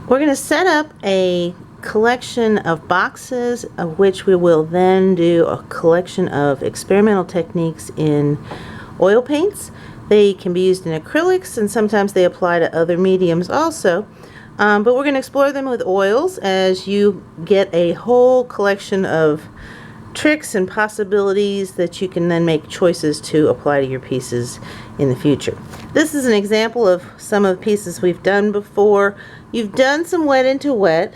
We're going to set up a collection of boxes, of which we will then do a collection of experimental techniques in oil paints. They can be used in acrylics, and sometimes they apply to other mediums also. But we're going to explore them with oils as you get a whole collection of tricks and possibilities that you can then make choices to apply to your pieces in the future. This is an example of some of the pieces we've done before. You've done some wet into wet.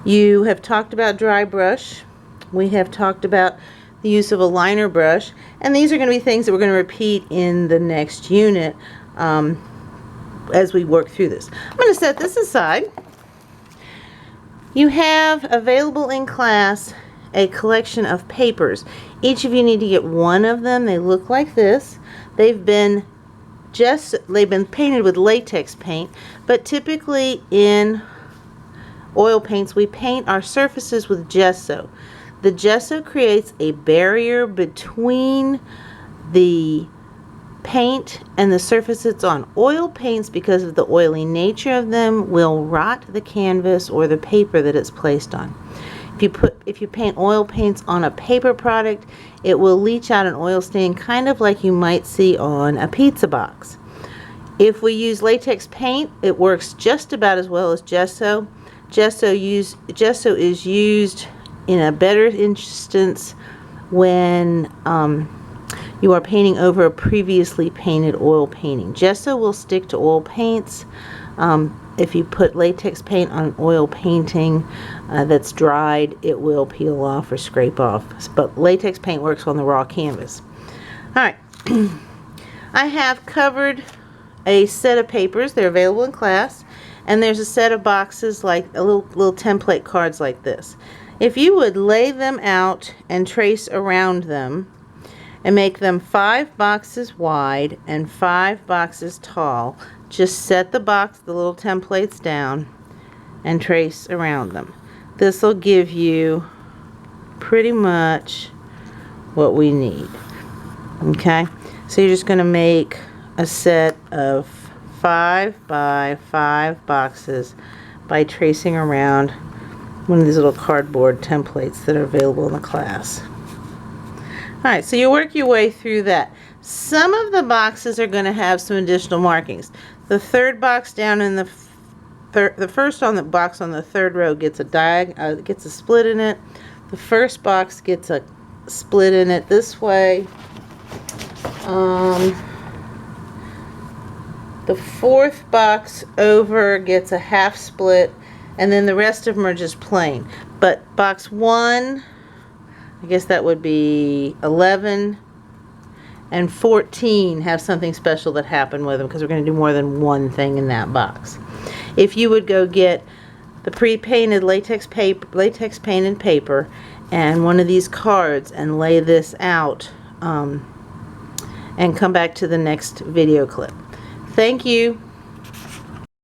You have talked about dry brush. We have talked about the use of a liner brush, and these are going to be things that we're going to repeat in the next unit as we work through this. I'm going to set this aside. You have available in class a collection of papers. Each of you need to get one of them. They look like this. They've been painted with latex paint, but typically in oil paints we paint our surfaces with gesso. The gesso creates a barrier between the paint and the surface it's on. Oil paints, because of the oily nature of them, will rot the canvas or the paper that it's placed on. If you paint oil paints on a paper product, it will leach out an oil stain, kind of like you might see on a pizza box. If we use latex paint, it works just about as well as gesso. Gesso is used in a better instance when you are painting over a previously painted oil painting. Gesso will stick to oil paints. If you put latex paint on an oil painting that's dried, it will peel off or scrape off. But latex paint works on the raw canvas. Alright, I have covered a set of papers. They're available in class. And there's a set of boxes, like a little template cards like this. If you would lay them out and trace around them and make them 5 boxes wide and 5 boxes tall, just set the little templates down and trace around them. This will give you pretty much what we need. Okay, so you're just going to make a set of 5 by 5 boxes by tracing around one of these little cardboard templates that are available in the class. Alright, so you work your way through that. Some of the boxes are going to have some additional markings. The third box down in the first on the box on the third row gets a split in it. The first box gets a split in it this way. The fourth box over gets a half split, and then the rest of them are just plain. But box 1, I guess that would be 11 and 14 have something special that happened with them, because we're going to do more than one thing in that box. If you would go get the pre-painted latex painted paper and one of these cards and lay this out and come back to the next video clip. Thank you.